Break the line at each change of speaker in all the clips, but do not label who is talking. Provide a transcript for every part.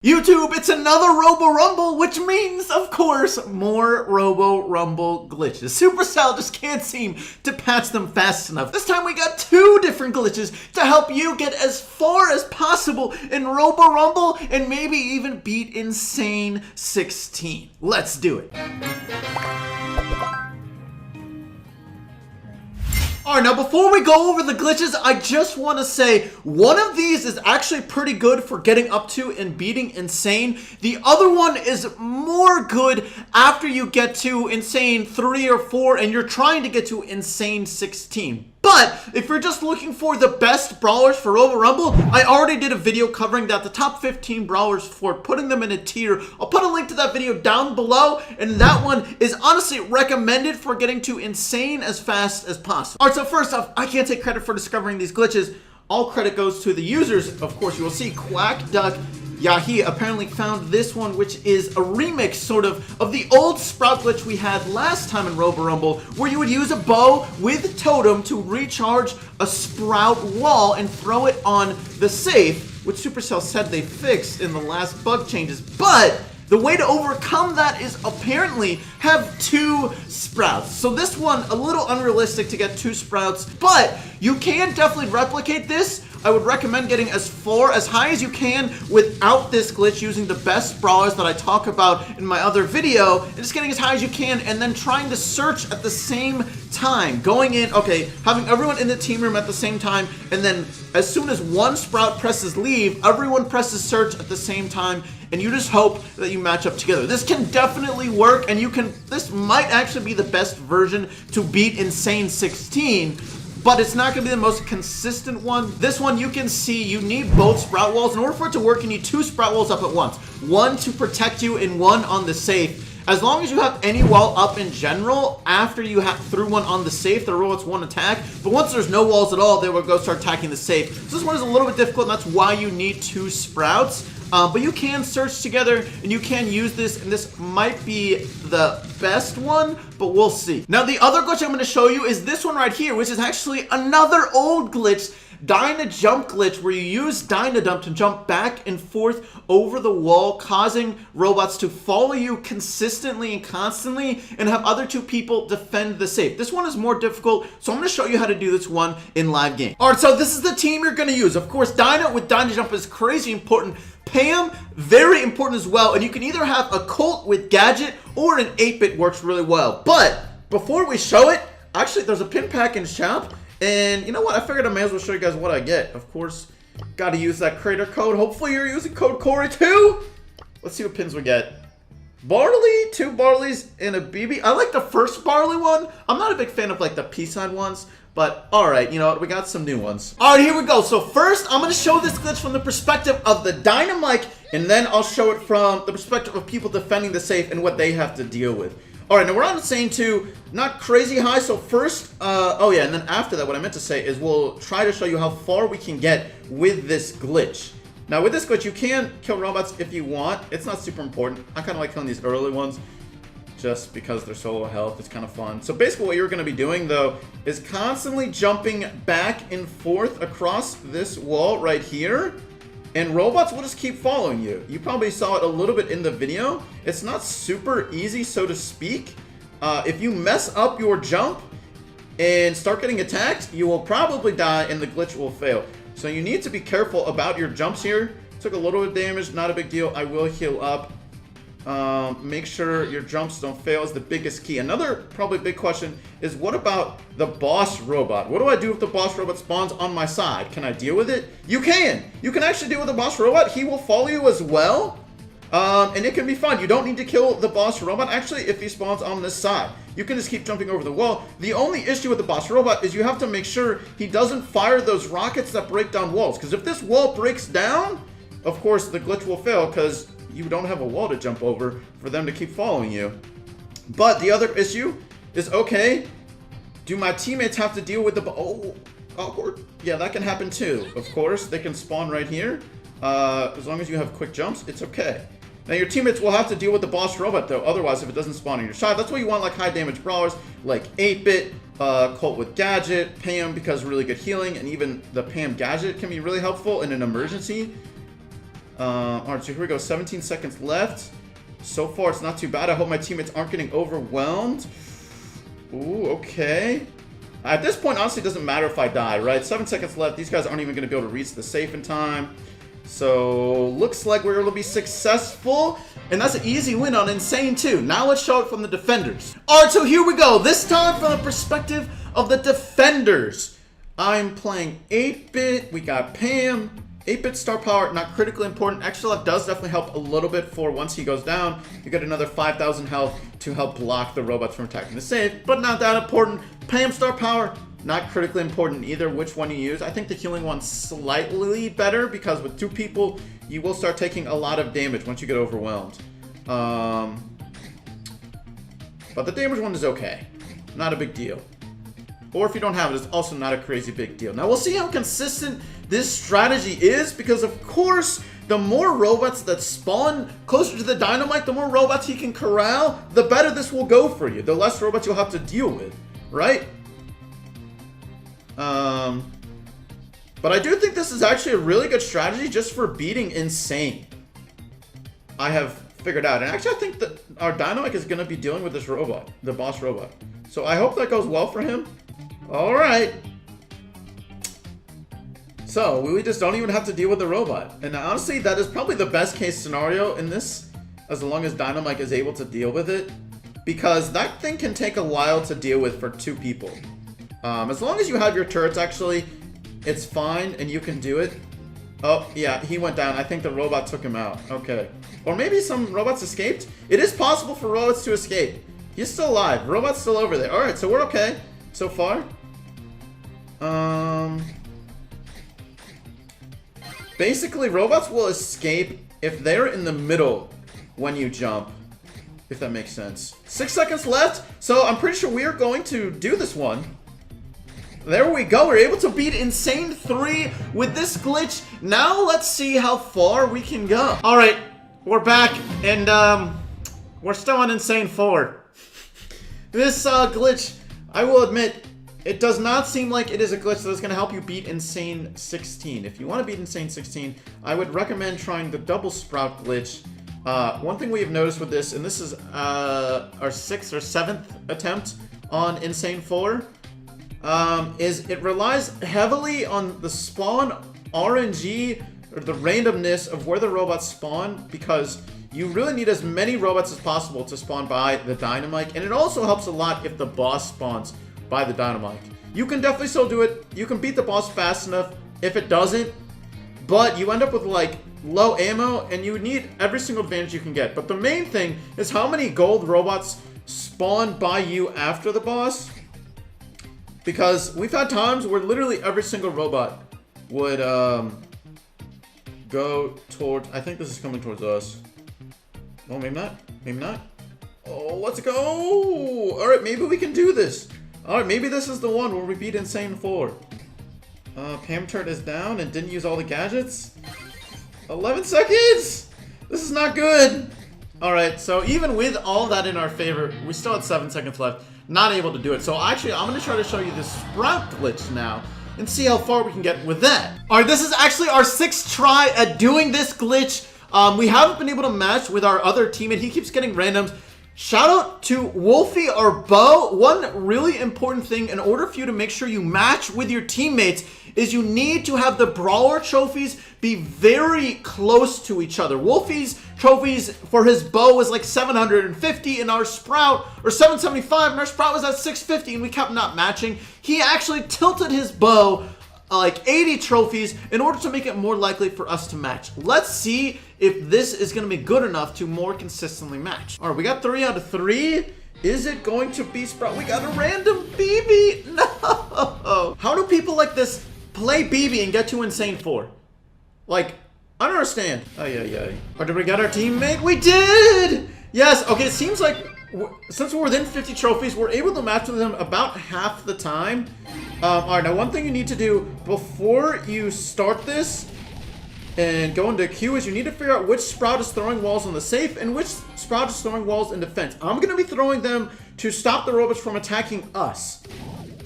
YouTube, it's another Robo Rumble, which means, of course, more Robo Rumble glitches. Supercell just can't seem to patch them fast enough. This time we got two different glitches to help you get as far as possible in Robo Rumble and maybe even beat Insane 16. Let's do it. Alright, now before we go over the glitches, I just want to say one of these is actually pretty good for getting up to and beating Insane. The other one is more good after you get to Insane 3 or 4 and you're trying to get to Insane 16. But if you're just looking for the best brawlers for Robo Rumble, I already did a video covering that, the top 15 brawlers for putting them in a tier. I'll put a link to that video down below, and that one is honestly recommended for getting to Insane as fast as possible. Alright, so first off, I can't take credit for discovering these glitches. All credit goes to the users. Of course, you will see Quack Duck Yahi apparently found this one, which is a remix sort of the old Sprout glitch we had last time in Robo Rumble, where you would use a bow with totem to recharge a Sprout wall and throw it on the safe, which Supercell said they fixed in the last bug changes. But the way to overcome that is apparently have 2 Sprouts. So this one, a little unrealistic to get 2 Sprouts, but you can definitely replicate this. I would recommend getting as high as you can without this glitch, using the best brawlers that I talk about in my other video, and just getting as high as you can, and then trying to search at the same time. Going in, okay, having everyone in the team room at the same time, and then as soon as one Sprout presses leave, everyone presses search at the same time, and you just hope that you match up together. This can definitely work, and this might actually be the best version to beat Insane 16, but it's not going to be the most consistent one. This one, you can see you need both Sprout walls. In order for it to work, you need 2 Sprout walls up at once. One to protect you and one on the safe. As long as you have any wall up in general, after you threw one on the safe, the robots won't attack. But once there's no walls at all, they will go start attacking the safe. So this one is a little bit difficult, and that's why you need 2 Sprouts. But you can search together, and you can use this, and this might be the best one, but we'll see. Now, the other glitch I'm going to show you is this one right here, which is actually another old glitch, DYNA jump glitch, where you use DYNA dump to jump back and forth over the wall, causing robots to follow you consistently and constantly, and have other 2 people defend the safe. This one is more difficult, so I'm going to show you how to do this one in live game. Alright, so this is the team you're going to use. Of course, DYNA with DYNA jump is crazy important. Pam, very important as well, and you can either have a Colt with Gadget or an 8-bit works really well. But before we show it, actually there's a pin pack in shop, and you know what, I figured I may as well show you guys what I get. Of course, gotta use that creator code. Hopefully you're using code Cory too. Let's see what pins we get. Barley, 2 Barleys, and a BB. I like the first Barley one. I'm not a big fan of like the peace sign ones, but alright, you know what, we got some new ones. Alright, here we go. So first, I'm going to show this glitch from the perspective of the Dynamite, and then I'll show it from the perspective of people defending the safe and what they have to deal with. Alright, now we're on Insane 2, not crazy high, so first, oh yeah, and then after that, what I meant to say is we'll try to show you how far we can get with this glitch. Now with this glitch, you can kill robots if you want. It's not super important. I kind of like killing these early ones, just because they're so low health. It's kind of fun. So basically what you're going to be doing, though, is constantly jumping back and forth across this wall right here, and robots will just keep following you. You probably saw it a little bit in the video. It's not super easy, so to speak. If you mess up your jump and start getting attacked, you will probably die and the glitch will fail. So you need to be careful about your jumps here. Took a little bit of damage, not a big deal. I will heal up. Make sure your jumps don't fail is the biggest key. Another probably big question is, what about the boss robot? What do I do if the boss robot spawns on my side? Can I deal with it? You can! You can actually deal with the boss robot. He will follow you as well. And it can be fun. You don't need to kill the boss robot. Actually, if he spawns on this side, you can just keep jumping over the wall. The only issue with the boss robot is you have to make sure he doesn't fire those rockets that break down walls. Because if this wall breaks down, of course, the glitch will fail because you don't have a wall to jump over for them to keep following you. But the other issue is, okay, do my teammates have to deal with the... Oh, awkward. Yeah, that can happen too. Of course, they can spawn right here. As long as you have quick jumps, it's okay. Now, your teammates will have to deal with the boss robot, though. Otherwise, if it doesn't spawn on your side, that's why you want, like, high-damage brawlers, like 8-bit, Colt with Gadget, Pam, because really good healing, and even the Pam Gadget can be really helpful in an emergency. Alright, so here we go. 17 seconds left. So far, it's not too bad. I hope my teammates aren't getting overwhelmed. Ooh, okay. At this point, honestly, it doesn't matter if I die, right? 7 seconds left. These guys aren't even going to be able to reach the safe in time. So, looks like we're able to be successful. And that's an easy win on Insane, too. Now let's show it from the defenders. Alright, so here we go. This time from the perspective of the defenders. I'm playing 8-bit. We got Pam. 8-bit star power, not critically important. Extra life does definitely help a little bit for once he goes down. You get another 5,000 health to help block the robots from attacking the safe, but not that important. Pam star power, not critically important either which one you use. I think the healing one's slightly better because with 2 people, you will start taking a lot of damage once you get overwhelmed. But the damage one is okay. Not a big deal. Or if you don't have it, it's also not a crazy big deal. Now, we'll see how consistent this strategy is because, of course, the more robots that spawn closer to the dynamite, the more robots he can corral, the better this will go for you. The less robots you'll have to deal with, right? But I do think this is actually a really good strategy just for beating Insane. I have figured out. And actually, I think that our dynamite is going to be dealing with this robot, the boss robot. So I hope that goes well for him. Alright. So, we just don't even have to deal with the robot. And honestly, that is probably the best case scenario in this, as long as Dynamite is able to deal with it. Because that thing can take a while to deal with for 2 people. As long as you have your turrets, actually, it's fine and you can do it. Oh, yeah, he went down. I think the robot took him out. Okay. Or maybe some robots escaped. It is possible for robots to escape. He's still alive. Robot's still over there. Alright, so we're okay so far. Basically, robots will escape if they're in the middle when you jump. If that makes sense. 6 seconds left, so I'm pretty sure we are going to do this one. There we go. We're able to beat Insane 3 with this glitch. Now let's see how far we can go. Alright, we're back, and we're still on Insane 4. This glitch, I will admit, it does not seem like it is a glitch that is going to help you beat Insane 16. If you want to beat Insane 16, I would recommend trying the double sprout glitch. One thing we have noticed with this, and this is our 6th or 7th attempt on Insane 4, is it relies heavily on the spawn RNG, or the randomness of where the robots spawn, because you really need as many robots as possible to spawn by the dynamite, and it also helps a lot if the boss spawns by the dynamite. You can definitely still do it. You can beat the boss fast enough if it doesn't, but you end up with like low ammo and you need every single advantage you can get. But the main thing is how many gold robots spawn by you after the boss, because we've had times where literally every single robot would go toward, I think this is coming towards us. Oh, maybe not. Maybe not. Oh, let's go. All right, maybe we can do this. Alright, maybe this is the one where we beat Insane 4. Pam turret is down and didn't use all the gadgets. 11 seconds! This is not good! Alright, so even with all that in our favor, we still had 7 seconds left. Not able to do it. So actually, I'm going to try to show you this sprout glitch now and see how far we can get with that. Alright, this is actually our 6th try at doing this glitch. We haven't been able to match with our other teammate. He keeps getting randoms. Shout out to Wolfie or Bo. One really important thing in order for you to make sure you match with your teammates is you need to have the Brawler trophies be very close to each other. Wolfie's trophies for his bow was like 750 and our Sprout, or 775, and our Sprout was at 650 and we kept not matching. He actually tilted his bow like 80 trophies in order to make it more likely for us to match. Let's see if this is going to be good enough to more consistently match. All right, we got 3 out of 3. Is it going to be Sprout? We got a random BB. No. How do people like this play BB and get to Insane 4? Like, I don't understand. Oh, yeah. Or did we get our teammate? We did! Yes, okay, it seems like since we're within 50 trophies, we're able to match with them about half the time. Alright, now one thing you need to do before you start this and go into queue is you need to figure out which Sprout is throwing walls on the safe and which Sprout is throwing walls in defense. I'm going to be throwing them to stop the robots from attacking us.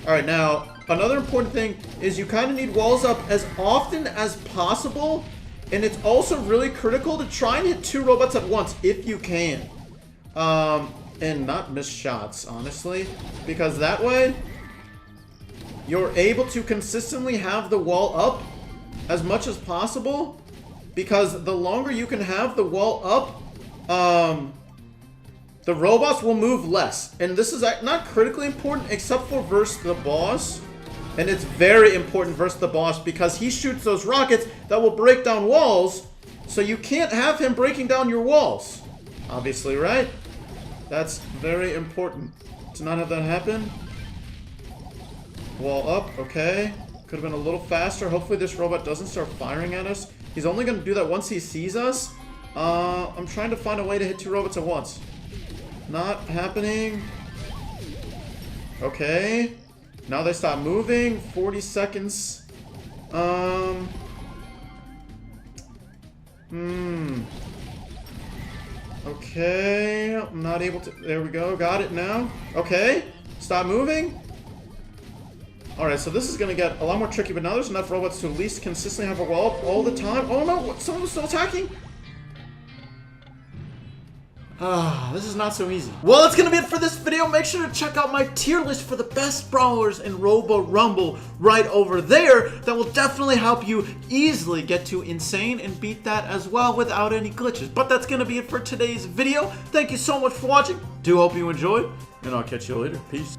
Alright, now, another important thing is you kind of need walls up as often as possible And it's also really critical to try and hit 2 robots at once if you can. And not miss shots, honestly. Because that way, you're able to consistently have the wall up as much as possible. Because the longer you can have the wall up, the robots will move less. And this is not critically important except for versus the boss. And it's very important versus the boss because he shoots those rockets that will break down walls. So you can't have him breaking down your walls. Obviously, right? That's very important to not have that happen. Wall up, okay. Could have been a little faster. Hopefully this robot doesn't start firing at us. He's only going to do that once he sees us. I'm trying to find a way to hit 2 robots at once. Not happening. Okay. Now they stop moving. 40 seconds. Okay. I'm not able to... There we go. Got it now. Okay. Stop moving. Alright, so this is going to get a lot more tricky, but now there's enough robots to at least consistently have a wall up all the time. Oh no! Someone's still attacking? This is not so easy. Well, that's gonna be it for this video. Make sure to check out my tier list for the best brawlers in Robo Rumble right over there. That will definitely help you easily get to Insane and beat that as well without any glitches. But that's gonna be it for today's video. Thank you so much for watching. Do hope you enjoyed, and I'll catch you later. Peace.